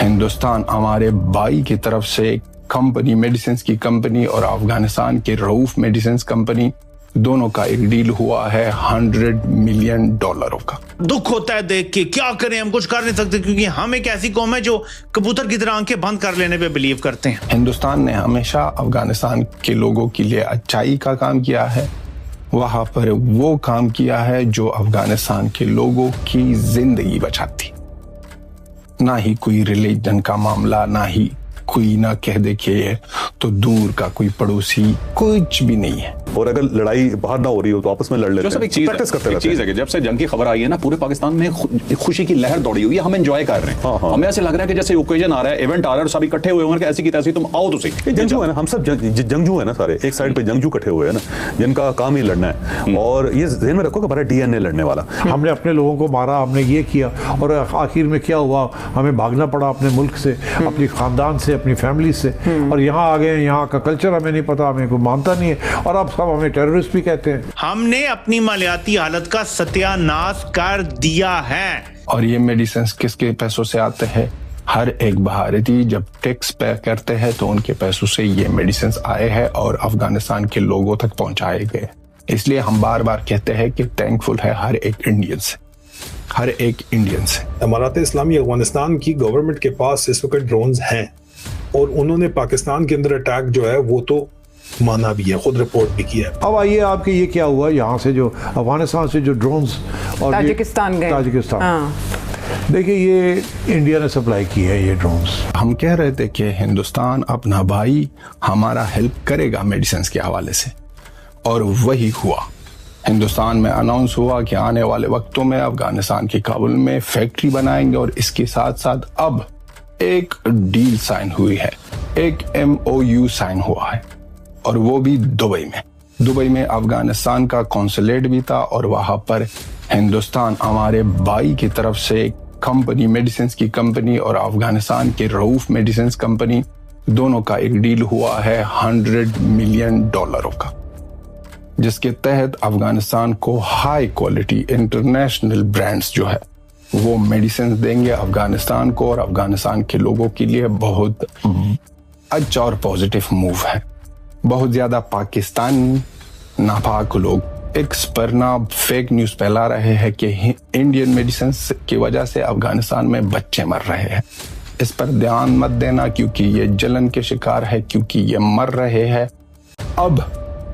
हिंदुस्तान हमारे भाई की तरफ से कंपनी, मेडिसिन की कंपनी और अफगानिस्तान के रऊफ मेडिसिन कंपनी, दोनों का एक डील हुआ है $100 मिलियन का। दुख होता है देख के, क्या करें, हम कुछ कर नहीं सकते क्योंकि हम एक ऐसी कौम है जो कबूतर की तरह आंखें बंद कर लेने पे बिलीव करते हैं। हिंदुस्तान ने हमेशा अफगानिस्तान के लोगों के लिए अच्छाई का काम किया है, वहां पर वो काम किया है जो अफगानिस्तान के लोगों की जिंदगी बचाती। ना ही कोई रिलीजन का मामला, ना ही कोई ना कह दे कि तो दूर का कोई पड़ोसी, कुछ भी नहीं है। और अगर लड़ाई बाहर ना हो रही हो तो आपस में लड़ लेते हैं। एक चीज है कि जब से जंग की खबर आई है ना, पूरे पाकिस्तान में खुशी की लहर दौड़ी हुई है, हम एंजॉय कर रहे हैं। हमें ऐसे लग रहा है कि जैसे ओकेजन आ रहा है, इवेंट आ रहा है और सब इकट्ठे हुए होंगे, ऐसी की तैसी तुम आओ तो सही। जंगजू है ना, हम सब जंगजू है ना सारे, एक साइड पे जंगजू इकट्ठे हुए हैं ना, जिनका काम ही लड़ना है। और ये ध्यान में रखो कि हमारा डीएनए लड़ने वाला। हमने अपने लोगों को मारा, हमने ये किया और आखिर में क्या हुआ, हमें भागना पड़ा अपने मुल्क से, अपनी खानदान से, अपनी फैमिली से, और यहाँ आ गए। यहाँ का कल्चर हमें नहीं पता, हमें कोई मानता नहीं है और अब सब हमें टेररिस्ट भी कहते हैं। हमने अपनी मालियाती हालत का सत्यानाश कर दिया है। और ये मेडिसिन किसके पैसों से आते हैं? हर एक भारतीय जब टैक्स पे करते हैं तो उनके पैसों से ये मेडिसिन आए हैं और अफगानिस्तान के लोगों तक पहुंचाए गए। इसलिए हम बार बार कहते हैं कि थैंकफुल है हर एक इंडियन से, हर एक इंडियन से। इमारात इस्लामी अफगानिस्तान की गवर्नमेंट के पास इस वक्त ड्रोन्स हैं और उन्होंने पाकिस्तान के अंदर अटैक जो है वो तो माना भी है, खुद रिपोर्ट भी किया है। अब आइए आपके ये क्या हुआ, यहाँ से जो अफगानिस्तान से जो ड्रोन्स और ताजिकिस्तान गए, ताजिकिस्तान, देखिए ये इंडिया ने सप्लाई की है ये ड्रोन्स। हम कह रहे थे कि हिंदुस्तान अपना भाई हमारा हेल्प करेगा मेडिसिन के हवाले से, और वही हुआ। हिंदुस्तान में अनाउंस हुआ कि आने वाले वक्तों में अफगानिस्तान के काबुल में फैक्ट्री बनाएंगे और इसके साथ साथ अब एक डील साइन हुई है, एक MOU साइन हुआ है, और वो भी दुबई में। दुबई में अफगानिस्तान का कॉन्सुलेट भी था और वहां पर हिंदुस्तान हमारे भाई की तरफ से कंपनी, मेडिसिन की कंपनी और अफगानिस्तान के रऊफ मेडिसिन कंपनी, दोनों का एक डील हुआ है $100 मिलियन का, जिसके तहत अफगानिस्तान को हाई क्वालिटी इंटरनेशनल ब्रांड्स जो है वो मेडिसिन देंगे अफगानिस्तान को। और अफगानिस्तान के लोगों के लिए बहुत अच्छा और पॉजिटिव मूव है। बहुत ज्यादा पाकिस्तानी नापाक लोग एक्स पर ना फेक न्यूज फैला रहे हैं कि इंडियन मेडिसिन की वजह से अफगानिस्तान में बच्चे मर रहे हैं। इस पर ध्यान मत देना क्योंकि ये जलन के शिकार है, क्योंकि ये मर रहे हैं।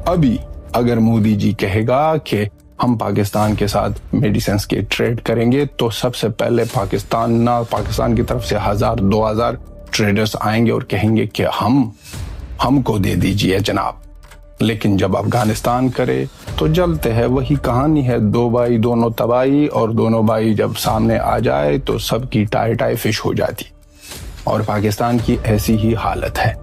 अभी अगर मोदी जी कहेगा कि हम पाकिस्तान के साथ मेडिसिन के ट्रेड करेंगे तो सबसे पहले पाकिस्तान की तरफ से 1000-2000 ट्रेडर्स आएंगे और कहेंगे कि हमको दे दीजिए जनाब। लेकिन जब अफगानिस्तान करे तो जलते हैं। वही कहानी है, दो भाई दोनों तबाही, और दोनों भाई जब सामने आ जाए तो सबकी टाई फिश हो जाती। और पाकिस्तान की ऐसी ही हालत है।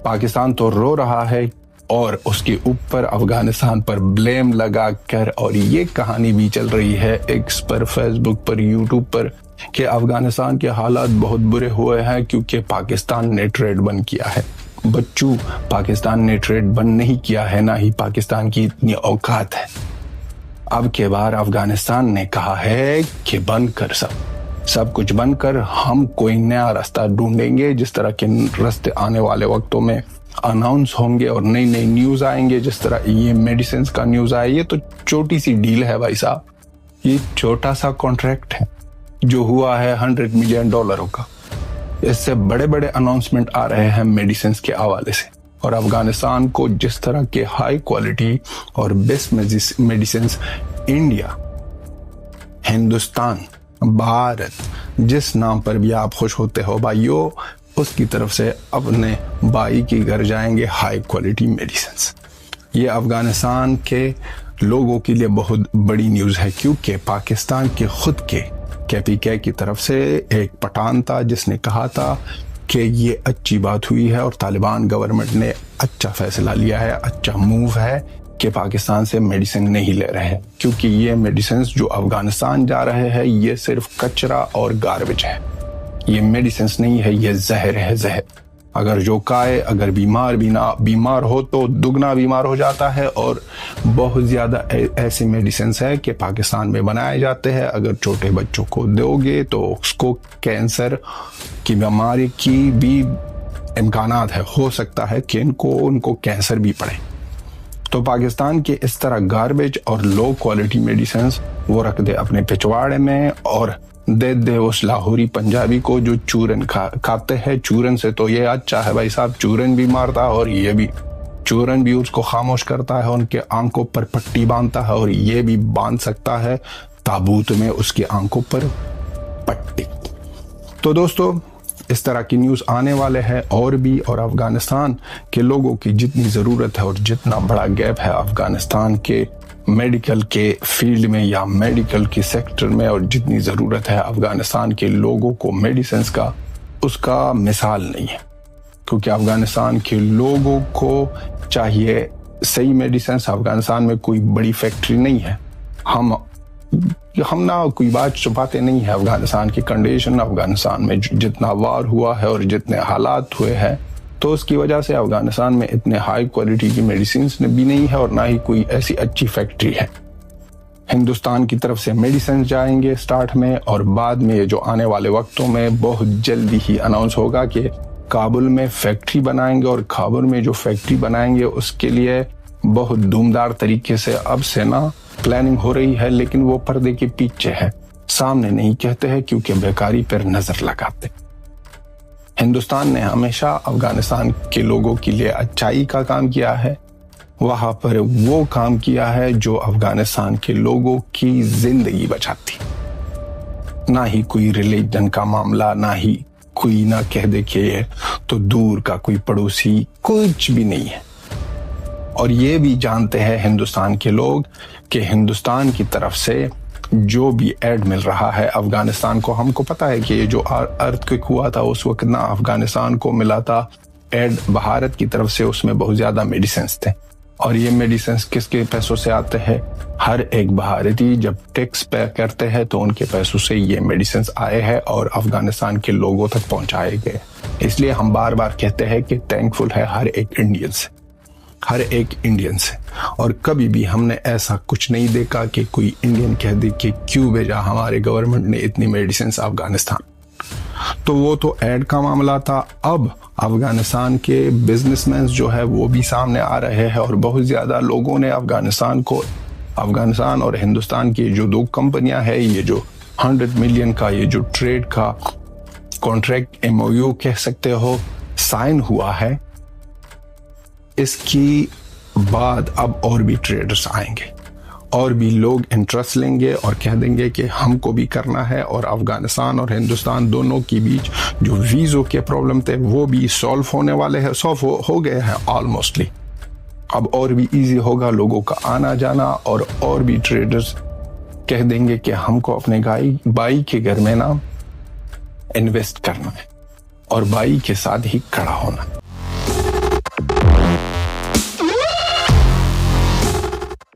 पाकिस्तान तो रो रहा है और उसके ऊपर अफगानिस्तान पर ब्लेम लगा कर, और ये कहानी भी चल रही है एक्स पर, फेसबुक पर, यूट्यूब पर कि अफगानिस्तान के हालात बहुत बुरे हुए हैं क्योंकि पाकिस्तान ने ट्रेड बंद किया है। बच्चों, पाकिस्तान ने ट्रेड बंद नहीं किया है, ना ही पाकिस्तान की इतनी औकात है। अब के बार अफगानिस्तान ने कहा है कि बंद कर, सब कुछ बंद कर, हम कोई नया रास्ता ढूंढेंगे। जिस तरह के रास्ते आने वाले वक्तों में अनाउंस होंगे और नई नई न्यूज आएंगे, जिस तरह ये मेडिसिन का न्यूज आया, ये तो छोटी सी डील है भाई साहब, ये छोटा सा कॉन्ट्रैक्ट है जो हुआ है $100 मिलियन का। इससे बड़े बड़े अनाउंसमेंट आ रहे हैं मेडिसिन के हवाले से। और अफगानिस्तान को जिस तरह के हाई क्वालिटी और best medicine India, Hindustan, Bharat, जिस नाम पर भी आप खुश होते हो भाइयों, उसकी तरफ से अपने भाई के घर जाएंगे हाई क्वालिटी मेडिसिन। ये अफगानिस्तान के लोगों के लिए बहुत बड़ी न्यूज़ है क्योंकि पाकिस्तान के खुद के KPK की तरफ से एक पठान था जिसने कहा था कि ये अच्छी बात हुई है और तालिबान गवर्नमेंट ने अच्छा फैसला लिया है, अच्छा मूव है कि पाकिस्तान से मेडिसिन नहीं ले रहे हैं, क्योंकि ये मेडिसिन जो अफगानिस्तान जा रहे हैं ये सिर्फ कचरा और गार्बेज है। ये मेडिसिन नहीं है, ये जहर है, जहर। اگر جو کھائے، اگر بیمار ہو تو دگنا بیمار ہو جاتا ہے. اور بہت زیادہ ایسے میڈیسنس ہے کہ پاکستان میں بنائے جاتے ہیں. اگر چھوٹے بچوں کو دو گے تو اس کو کینسر کی بیماری کی بھی امکانات ہے، ہو سکتا ہے کہ ان کو کینسر بھی پڑے. تو پاکستان کے اس طرح گاربیج اور لو کوالٹی میڈیسنس وہ رکھ دے اپنے پچھواڑے میں اور دے دے اس لاہوری پنجابی کو جو چورن کھاتے ہیں. چورن سے تو یہ اچھا ہے بھائی صاحب، چورن بھی مارتا اور یہ بھی چورن بھی اس کو خاموش کرتا ہے، ان کے آنکھوں پر پٹی باندھتا ہے اور یہ بھی باندھ سکتا ہے تابوت میں اس کی آنکھوں پر پٹی. تو دوستو اس طرح کی نیوز آنے والے ہیں اور بھی. اور افغانستان کے لوگوں کی جتنی ضرورت ہے اور جتنا بڑا گیپ ہے افغانستان کے میڈیکل کے فیلڈ میں یا میڈیکل کے سیکٹر میں، اور جتنی ضرورت ہے افغانستان کے لوگوں کو میڈیسنس کا، اس کا مثال نہیں ہے. کیونکہ افغانستان کے لوگوں کو چاہیے صحیح میڈیسنس. افغانستان میں کوئی بڑی فیکٹری نہیں ہے. ہم نہ کوئی بات چھپاتے نہیں ہے. افغانستان کی کنڈیشن، افغانستان میں جتنا وار ہوا ہے اور جتنے حالات ہوئے ہیں، تو اس کی وجہ سے افغانستان میں اتنے ہائی کوالٹی کی میڈیسنس بھی نہیں ہے اور نہ ہی کوئی ایسی اچھی فیکٹری ہے. ہندوستان کی طرف سے میڈیسنس جائیں گے سٹارٹ میں، اور بعد میں جو آنے والے وقتوں میں بہت جلدی ہی اناؤنس ہوگا کہ کابل میں فیکٹری بنائیں گے. اور کابل میں جو فیکٹری بنائیں گے اس کے لیے بہت دھومدار طریقے سے اب سے نا پلاننگ ہو رہی ہے، لیکن وہ پردے کے پیچھے ہے، سامنے نہیں کہتے ہیں کیونکہ بیکاری پر نظر لگاتے. ہندوستان نے ہمیشہ افغانستان کے لوگوں کے لیے اچھائی کا کام کیا ہے. وہاں پر وہ کام کیا ہے جو افغانستان کے لوگوں کی زندگی بچاتی. نہ ہی کوئی ریلیجن کا معاملہ، نہ ہی کوئی نہ کہہ دے کہ تو دور کا کوئی پڑوسی، کچھ بھی نہیں ہے. اور یہ بھی جانتے ہیں ہندوستان کے لوگ کہ ہندوستان کی طرف سے جو بھی ایڈ مل رہا ہے افغانستان کو، ہم کو پتا ہے کہ یہ جو ارتھکویک ہوا تھا اس وقت نہ افغانستان کو ملا تھا ایڈ بھارت کی طرف سے، اس میں بہت زیادہ میڈیسنس تھے. اور یہ میڈیسنس کس کے پیسوں سے آتے ہیں؟ ہر ایک بھارتی جب ٹیکس پے کرتے ہیں تو ان کے پیسوں سے یہ میڈیسنس آئے ہیں اور افغانستان کے لوگوں تک پہنچائے گئے. اس لیے ہم بار بار کہتے ہیں کہ تھینکفل ہے ہر ایک انڈین سے. اور کبھی بھی ہم نے ایسا کچھ نہیں دیکھا کہ کوئی انڈین کہہ دے کہ کیوں بھیجا ہمارے گورنمنٹ نے اتنی میڈیسنس افغانستان. تو وہ تو ایڈ کا معاملہ تھا. اب افغانستان کے بزنس مین جو ہے وہ بھی سامنے آ رہے ہیں اور بہت زیادہ لوگوں نے افغانستان اور ہندوستان کی جو دو کمپنیاں ہیں، یہ جو 100 ملین کا یہ جو ٹریڈ کا کانٹریکٹ MOU کہہ سکتے ہو سائن ہوا ہے، اس کی بعد اب اور بھی ٹریڈرز آئیں گے اور بھی لوگ انٹرسٹ لیں گے اور کہہ دیں گے کہ ہم کو بھی کرنا ہے. اور افغانستان اور ہندوستان دونوں کے بیچ جو ویزوں کے پرابلم تھے وہ بھی سالو ہونے والے ہیں، سالو ہو گئے ہیں آلموسٹلی. اب اور بھی ایزی ہوگا لوگوں کا آنا جانا، اور بھی ٹریڈرز کہہ دیں گے کہ ہم کو اپنے بھائی کے گھر میں نا انویسٹ کرنا ہے اور بھائی کے ساتھ ہی کھڑا ہونا.